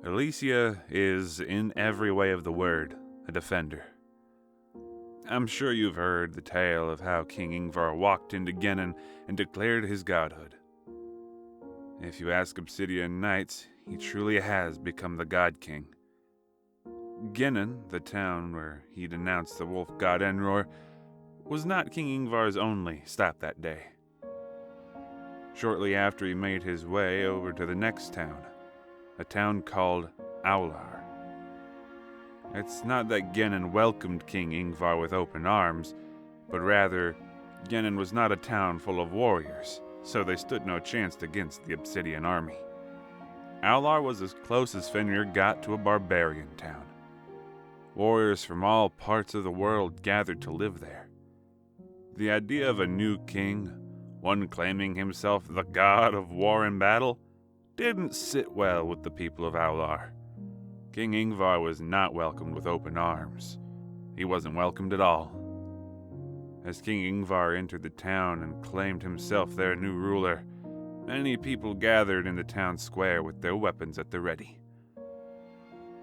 Alessia is, in every way of the word, a defender. I'm sure you've heard the tale of how King Ingvar walked into Gennin and declared his godhood. If you ask Obsidian Knights, he truly has become the God King. Gennin, the town where he denounced the wolf god Enror, was not King Ingvar's only stop that day. Shortly after, he made his way over to the next town, a town called Aular. It's not that Gennin welcomed King Ingvar with open arms, but rather, Gennin was not a town full of warriors, so they stood no chance against the Obsidian army. Aular was as close as Fenrir got to a barbarian town. Warriors from all parts of the world gathered to live there. The idea of a new king, one claiming himself the god of war and battle, didn't sit well with the people of Aular. King Ingvar was not welcomed with open arms. He wasn't welcomed at all. As King Ingvar entered the town and claimed himself their new ruler, many people gathered in the town square with their weapons at the ready.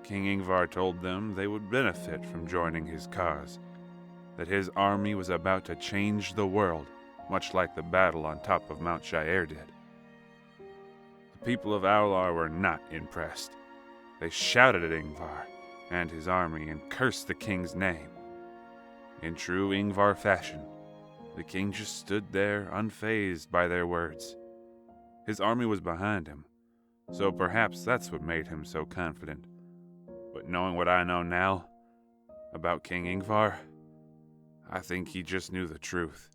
King Ingvar told them they would benefit from joining his cause, that his army was about to change the world, much like the battle on top of Mount Shire did. The people of Aular were not impressed. They shouted at Ingvar and his army and cursed the king's name. In true Ingvar fashion, the king just stood there unfazed by their words. His army was behind him, so perhaps that's what made him so confident. But knowing what I know now about King Ingvar, I think he just knew the truth.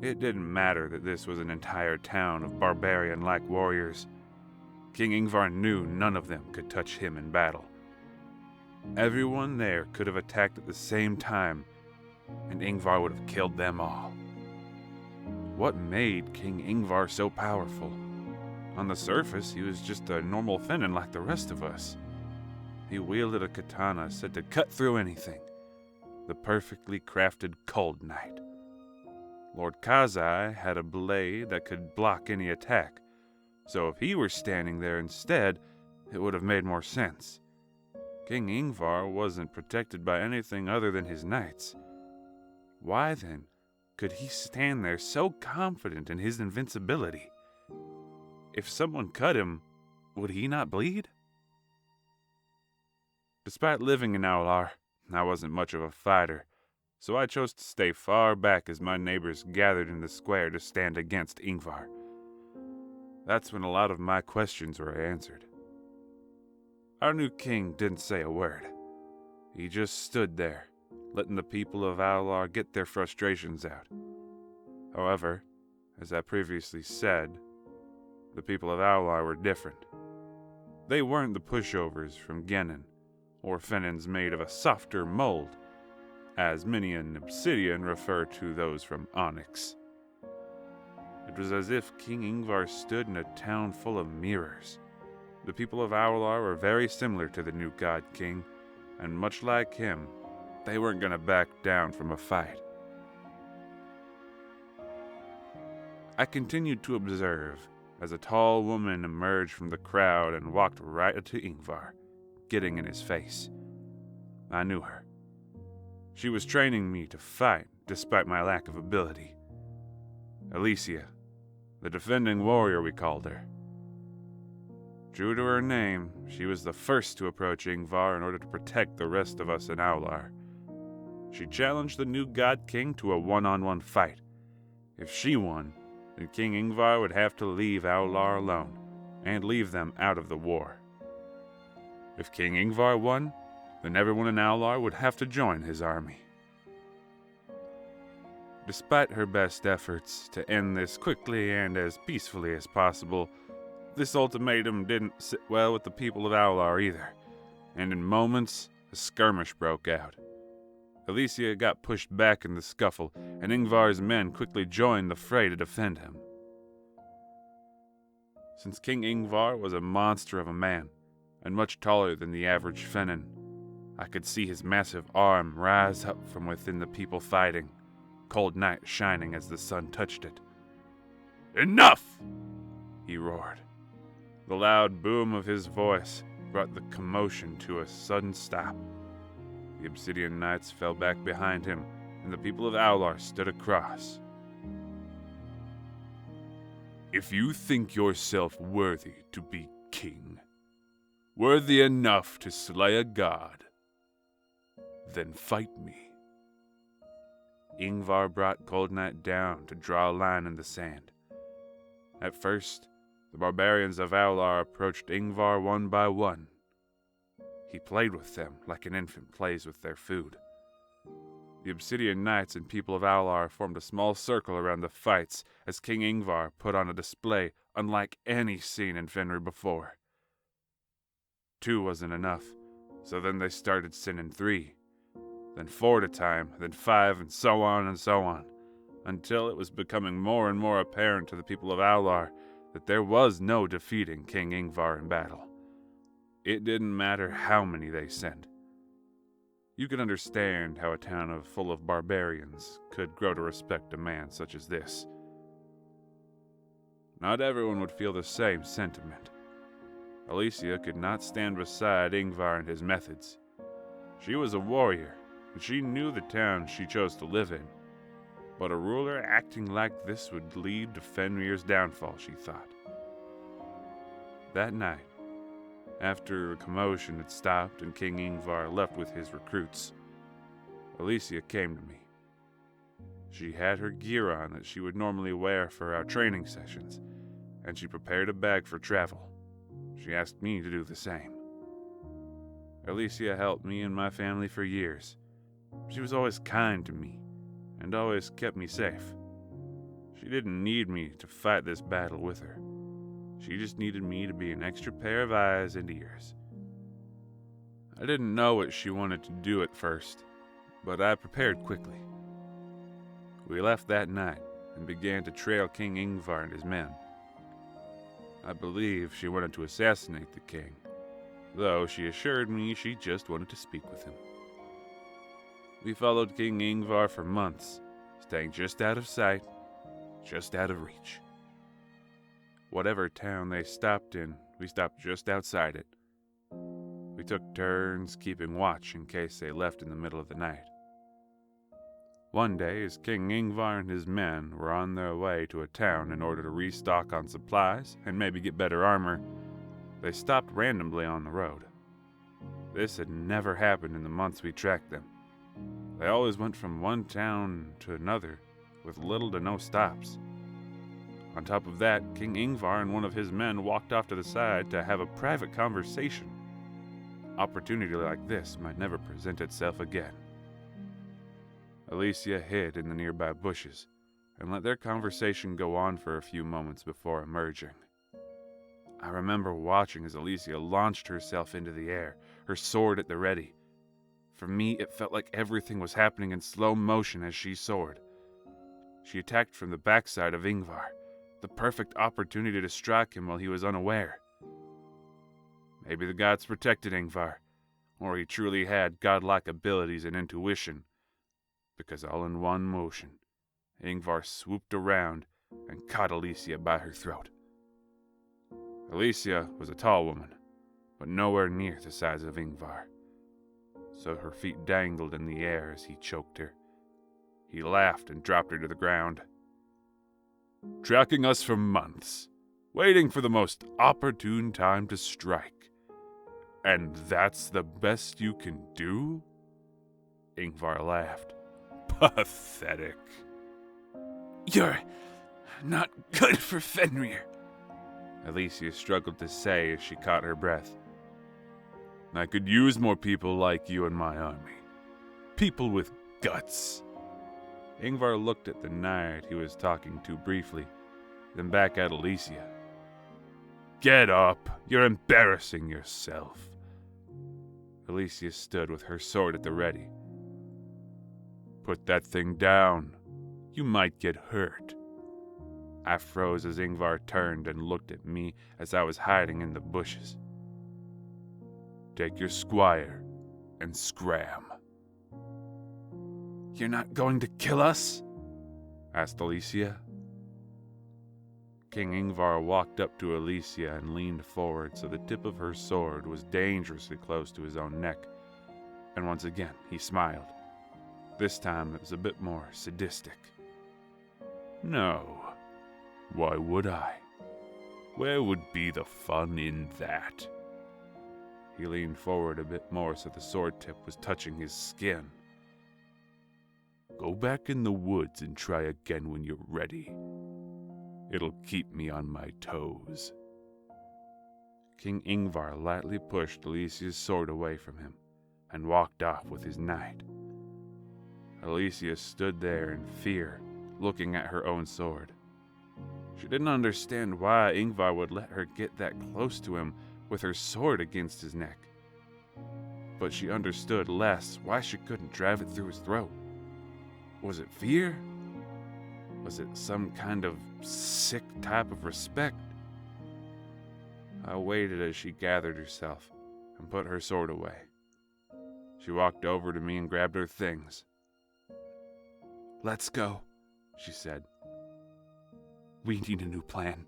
It didn't matter that this was an entire town of barbarian-like warriors. King Ingvar knew none of them could touch him in battle. Everyone there could have attacked at the same time, and Ingvar would have killed them all. What made King Ingvar so powerful? On the surface, he was just a normal Finnan like the rest of us. He wielded a katana said to cut through anything, the perfectly crafted Cold Knight. Lord Kazai had a blade that could block any attack, so if he were standing there instead, it would have made more sense. King Ingvar wasn't protected by anything other than his knights. Why then could he stand there so confident in his invincibility? If someone cut him, would he not bleed? Despite living in Aular, I wasn't much of a fighter, so I chose to stay far back as my neighbors gathered in the square to stand against Ingvar. That's when a lot of my questions were answered. Our new king didn't say a word. He just stood there, letting the people of Aular get their frustrations out. However, as I previously said, the people of Aular were different. They weren't the pushovers from Gennin, or Finnans made of a softer mold, as many in Obsidian refer to those from Onyx. It was as if King Ingvar stood in a town full of mirrors. The people of Aular were very similar to the new God King, and much like him, they weren't going to back down from a fight. I continued to observe as a tall woman emerged from the crowd and walked right to Ingvar, getting in his face. I knew her. She was training me to fight despite my lack of ability. Alessia, the defending warrior we called her. True to her name, she was the first to approach Ingvar in order to protect the rest of us in Aular. She challenged the new God King to a one-on-one fight. If she won, then King Ingvar would have to leave Aular alone, and leave them out of the war. If King Ingvar won, then everyone in Aular would have to join his army. Despite her best efforts to end this quickly and as peacefully as possible, this ultimatum didn't sit well with the people of Aular either, and in moments, a skirmish broke out. Alessia got pushed back in the scuffle, and Ingvar's men quickly joined the fray to defend him. Since King Ingvar was a monster of a man, and much taller than the average Finnan, I could see his massive arm rise up from within the people fighting, Cold Night shining as the sun touched it. "Enough!" he roared. The loud boom of his voice brought the commotion to a sudden stop. The Obsidian Knights fell back behind him, and the people of Aular stood across. "If you think yourself worthy to be king, worthy enough to slay a god, then fight me." Ingvar brought Cold Knight down to draw a line in the sand. At first, the barbarians of Aular approached Ingvar one by one. He played with them like an infant plays with their food. The Obsidian Knights and people of Aular formed a small circle around the fights as King Ingvar put on a display unlike any seen in Fenrir before. 2 wasn't enough, so then they started sending 3, then 4 at a time, then 5, and so on, until it was becoming more and more apparent to the people of Aular that there was no defeating King Ingvar in battle. It didn't matter how many they sent. You can understand how a town full of barbarians could grow to respect a man such as this. Not everyone would feel the same sentiment. Alessia could not stand beside Ingvar and his methods. She was a warrior, and she knew the town she chose to live in. But a ruler acting like this would lead to Fenrir's downfall, she thought. That night, after a commotion had stopped and King Ingvar left with his recruits, Alessia came to me. She had her gear on that she would normally wear for our training sessions, and she prepared a bag for travel. She asked me to do the same. Alessia helped me and my family for years. She was always kind to me, and always kept me safe. She didn't need me to fight this battle with her. She just needed me to be an extra pair of eyes and ears. I didn't know what she wanted to do at first, but I prepared quickly. We left that night and began to trail King Ingvar and his men. I believe she wanted to assassinate the king, though she assured me she just wanted to speak with him. We followed King Ingvar for months, staying just out of sight, just out of reach. Whatever town they stopped in, we stopped just outside it. We took turns keeping watch in case they left in the middle of the night. One day, as King Ingvar and his men were on their way to a town in order to restock on supplies and maybe get better armor, they stopped randomly on the road. This had never happened in the months we tracked them. They always went from one town to another with little to no stops. On top of that, King Ingvar and one of his men walked off to the side to have a private conversation. Opportunity like this might never present itself again. Alessia hid in the nearby bushes and let their conversation go on for a few moments before emerging. I remember watching as Alessia launched herself into the air, her sword at the ready. For me, it felt like everything was happening in slow motion as she soared. She attacked from the backside of Ingvar, the perfect opportunity to strike him while he was unaware. Maybe the gods protected Ingvar, or he truly had godlike abilities and intuition, because all in one motion, Ingvar swooped around and caught Alessia by her throat. Alessia was a tall woman, but nowhere near the size of Ingvar, so her feet dangled in the air as he choked her. He laughed and dropped her to the ground. "Tracking us for months, waiting for the most opportune time to strike. And that's the best you can do?" Ingvar laughed. "Pathetic." "You're not good for Fenrir," Alessia struggled to say as she caught her breath. "I could use more people like you in my army. People with guts." Ingvar looked at the knight he was talking to briefly, then back at Alessia. "Get up! You're embarrassing yourself." Alessia stood with her sword at the ready. "Put that thing down. You might get hurt." I froze as Ingvar turned and looked at me as I was hiding in the bushes. "Take your squire and scram." "You're not going to kill us?" asked Alessia. King Ingvar walked up to Alessia and leaned forward so the tip of her sword was dangerously close to his own neck. And once again, he smiled. This time it was a bit more sadistic. No. Why would I? Where would be the fun in that? He leaned forward a bit more so the sword tip was touching his skin. Go back in the woods and try again when you're ready. It'll keep me on my toes. King Ingvar lightly pushed Alessia's sword away from him and walked off with his knight. Alessia stood there in fear, looking at her own sword. She didn't understand why Ingvar would let her get that close to him with her sword against his neck. But she understood less why she couldn't drive it through his throat. Was it fear? Was it some kind of sick type of respect? I waited as she gathered herself and put her sword away. She walked over to me and grabbed her things. Let's go, she said. We need a new plan.